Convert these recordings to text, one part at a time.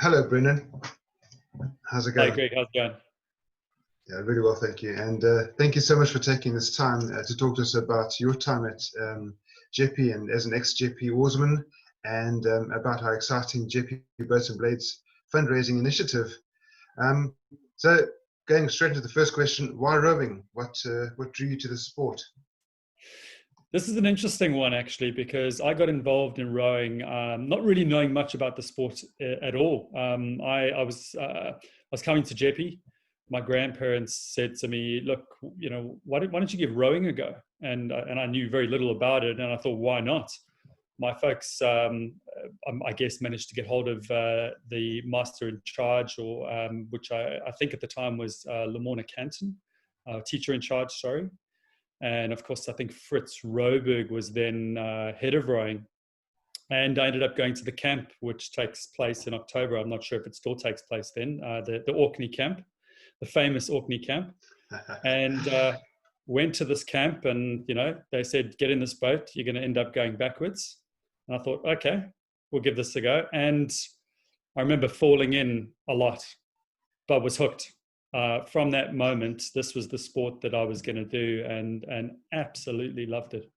Hello, Brendan. How's it Hi going? Greg, how's it going? Yeah, really well, thank you. And thank you so much for taking this time to talk to us about your time at Jeppe and as an ex-Jeppe oarsman, and about our exciting Jeppe Boats and Blades fundraising initiative. Um, so, going straight into the first question, why rowing? What drew you to the sport? This is an interesting one actually because I got involved in rowing, not really knowing much about the sport at all. I was coming to Jeppe. My grandparents said to me, "Look, why don't you give rowing a go?" And I knew very little about it, and I thought, why not? My folks, I guess, managed to get hold of the master in charge, or which I think at the time was Lamorna Canton, teacher in charge. Sorry. And of course, I think Fritz Roberg was then head of rowing. And I ended up going to the camp, which takes place in October. I'm not sure if it still takes place then, the Orkney camp, the famous Orkney camp. And went to this camp and, they said, get in this boat, you're going to end up going backwards. And I thought, okay, we'll give this a go. And I remember falling in a lot, but was hooked. From that moment, this was the sport that I was going to do, and absolutely loved it.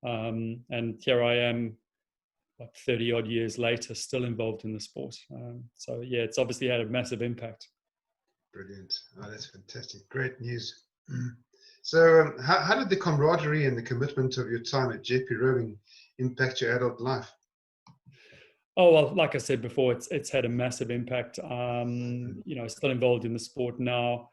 And here I am, 30 odd years later, still involved in the sport. So yeah, it's obviously had a massive impact. Brilliant. Oh, that's fantastic. Great news. So, how did the camaraderie and the commitment of your time at Jeppe Rowing impact your adult life? Oh, well, like I said before, it's had a massive impact. Still involved in the sport now,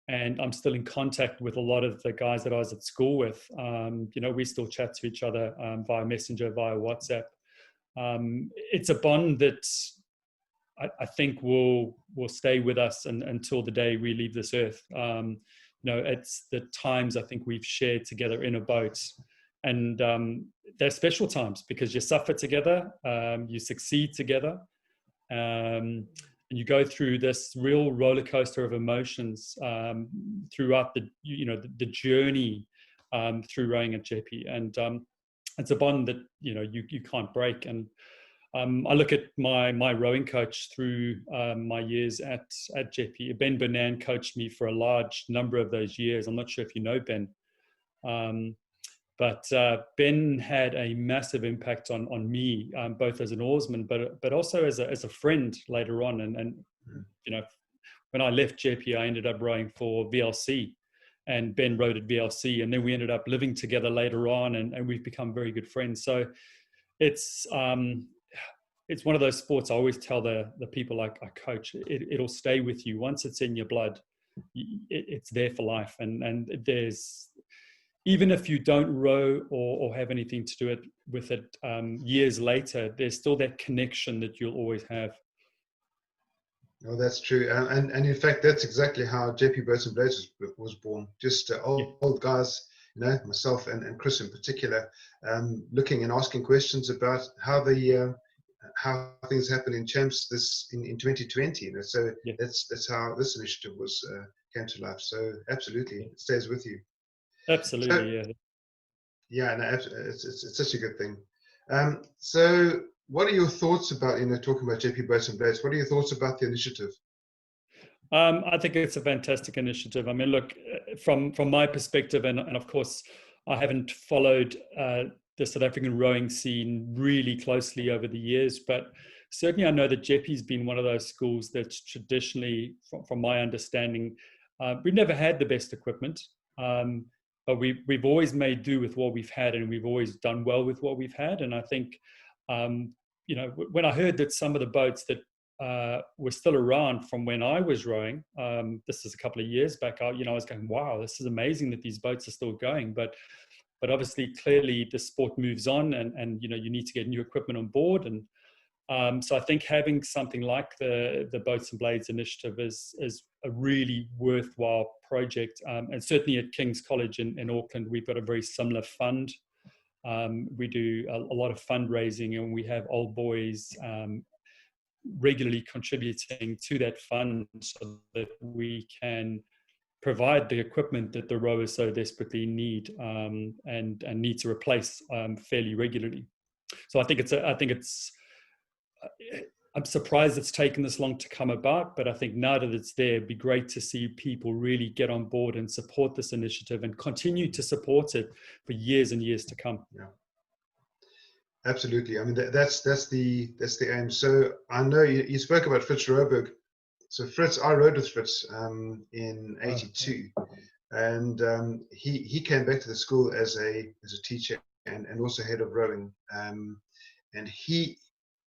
and I'm still in contact with a lot of the guys that I was at school with. We still chat to each other via Messenger, via WhatsApp. It's a bond that I think will stay with us until the day we leave this earth. It's the times I think we've shared together in a boat. And they're special times because you suffer together, you succeed together, and you go through this real roller coaster of emotions throughout the journey through rowing at Jeppe. And it's a bond that you can't break. And I look at my rowing coach through my years at Jeppe. Ben Bernan coached me for a large number of those years. I'm not sure if you know Ben. But Ben had a massive impact on me, both as an oarsman, but also as a friend later on. And when I left Jeppe, I ended up rowing for VLC, and Ben rowed at VLC, and then we ended up living together later on, and we've become very good friends. So it's one of those sports. I always tell the people I coach, it'll stay with you once it's in your blood. It's there for life, and there's. Even if you don't row or have anything to do with it years later, there's still that connection that you'll always have. Oh, that's true. And in fact, that's exactly how Jeppe Boats and Blades was born. Just old guys, myself and Chris in particular, looking and asking questions about how things happen in champs in 2020. So Yeah. That's how this initiative came to life. So absolutely, it stays with you. Absolutely, So, yeah. no, it's such a good thing. So, what are your thoughts about talking about Jeppe Boats and Blades? What are your thoughts about the initiative? I think it's a fantastic initiative. I mean, look, from my perspective, and of course, I haven't followed the South African rowing scene really closely over the years, but certainly I know that Jeppe's been one of those schools that's traditionally, from my understanding, we've never had the best equipment. But we've always made do with what we've had, and we've always done well with what we've had. And I think, when I heard that some of the boats that were still around from when I was rowing, this is a couple of years back, I was going, wow, this is amazing that these boats are still going. But obviously, clearly, the sport moves on, and you need to get new equipment on board. And so I think having something like the Boats and Blades initiative is a really worthwhile project. And certainly at King's College in Auckland, we've got a very similar fund. We do a lot of fundraising, and we have old boys regularly contributing to that fund so that we can provide the equipment that the rowers so desperately need and need to replace fairly regularly. So I think I'm surprised it's taken this long to come about, but I think now that it's there, it'd be great to see people really get on board and support this initiative and continue to support it for years and years to come. Yeah. Absolutely. I mean, that's the aim. So I know you spoke about Fritz Roberg. So Fritz, I rode with Fritz in '82, and he came back to the school as a teacher and also head of rowing. And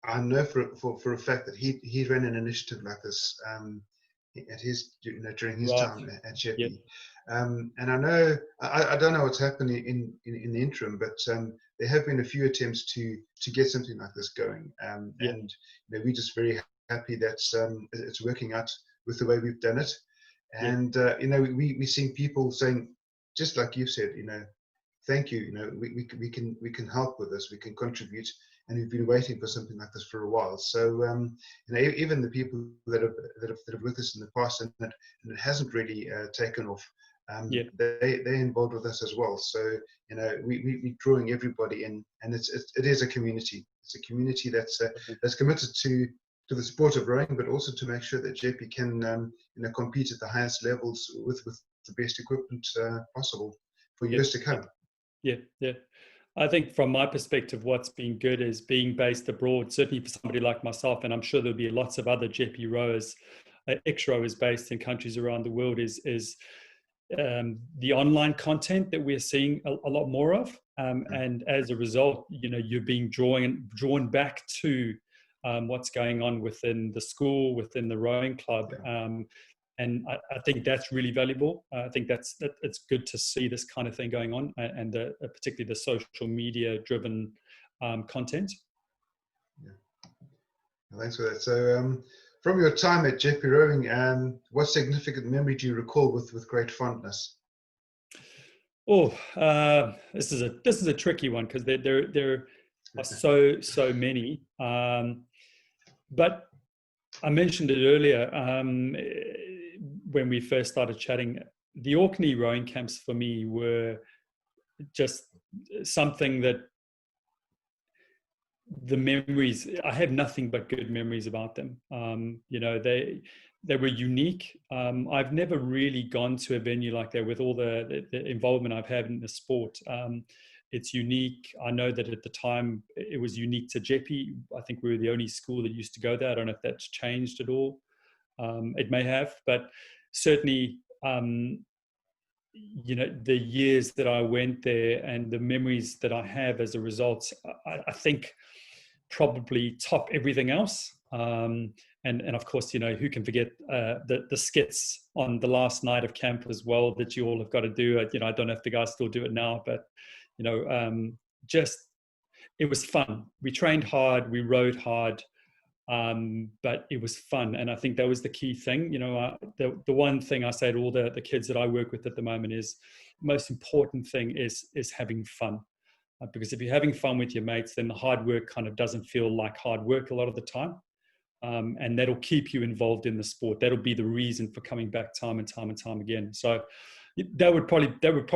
I know for a fact that he ran an initiative like this at his during his time at Jeppe. Yep. And I know I don't know what's happening in the interim, but there have been a few attempts to get something like this going. Yep. And we're just very happy that it's working out with the way we've done it. And we're seeing people saying, just like you've said, thank you. We can help with this. We can contribute, and we've been waiting for something like this for a while. So even the people that have with us in the past and it hasn't really taken off, they're involved with us as well. So we're drawing everybody in, and it is a community. It's a community that's committed to the sport of rowing, but also to make sure that Jeppe can compete at the highest levels with the best equipment possible for years to come. Yeah. I think from my perspective, what's been good is being based abroad, certainly for somebody like myself, and I'm sure there'll be lots of other Jeppe rowers, ex-rowers based in countries around the world, is the online content that we're seeing a lot more of. And as a result, you're being drawn back to what's going on within the school, within the rowing club. And I think that's really valuable. I think it's good to see this kind of thing going on, and particularly the social media driven content. Yeah. Well, thanks for that. So from your time at Jeppe Rowing, what significant memory do you recall with great fondness? Oh, this is a tricky one, because there are so many. But I mentioned it earlier when we first started chatting. The Orkney rowing camps for me were just something that the memories, I have nothing but good memories about them. They were unique. I've never really gone to a venue like that with all the involvement I've had in the sport. It's unique. I know that at the time it was unique to Jeppe. I think we were the only school that used to go there. I don't know if that's changed at all. It may have, but certainly, the years that I went there and the memories that I have as a result, I think probably top everything else. And of course, who can forget the skits on the last night of camp as well that you all have got to do. I don't know if the guys still do it now, but just it was fun. We trained hard, we rowed hard, but it was fun, and I think that was the key thing. The one thing I say to all the kids that I work with at the moment is the most important thing is having fun. Because if you're having fun with your mates, then the hard work kind of doesn't feel like hard work a lot of the time. And that'll keep you involved in the sport. That'll be the reason for coming back time and time and time again. So that would probably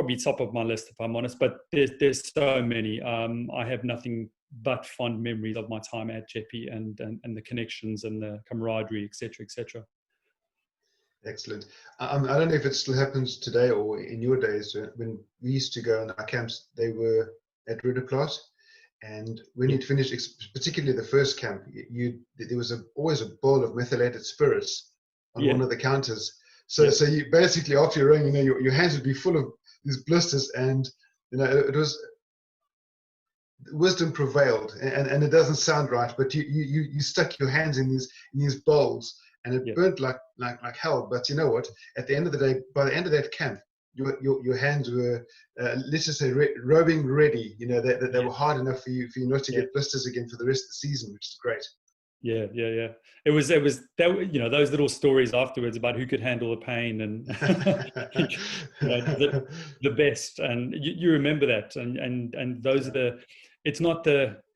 be top of my list, if I'm honest, but there's so many. I have nothing but fond memories of my time at Jeppe and the connections and the camaraderie, etc., etc. Excellent. I don't know if it still happens today or in your days. When we used to go on our camps, they were at Rudderplaat, and when you'd finished, particularly the first camp, there was always a bowl of methylated spirits on one of the counters. So you basically, after you're rowing, your hands would be full of these blisters, and it was wisdom prevailed, and it doesn't sound right, but you stuck your hands in these bowls, and it burnt like hell. But you know what? At the end of the day, by the end of that camp, your hands were, let's just say, rowing ready. They were hard enough for you not to get blisters again for the rest of the season, which is great. Yeah. It was that, those little stories afterwards about who could handle the pain and the best, and you remember that, and those are it's not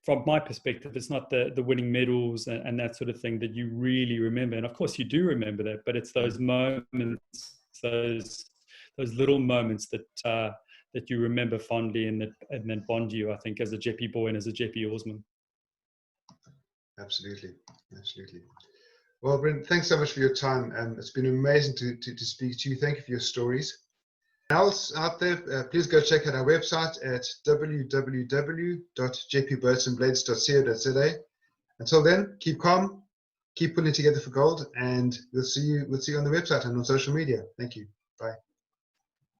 from my perspective, it's not the winning medals and that sort of thing that you really remember, and of course you do remember that, but it's those moments, those little moments that you remember fondly and that bond you, I think, as a Jeppe boy and as a Jeppe oarsman. Absolutely, absolutely. Well, Brent, thanks so much for your time. It's been amazing to speak to you. Thank you for your stories. Else out there, please go check out our website at www.jpboatsandblades.co.za. Until then, keep calm, keep pulling together for gold, and we'll see you on the website and on social media. Thank you. Bye.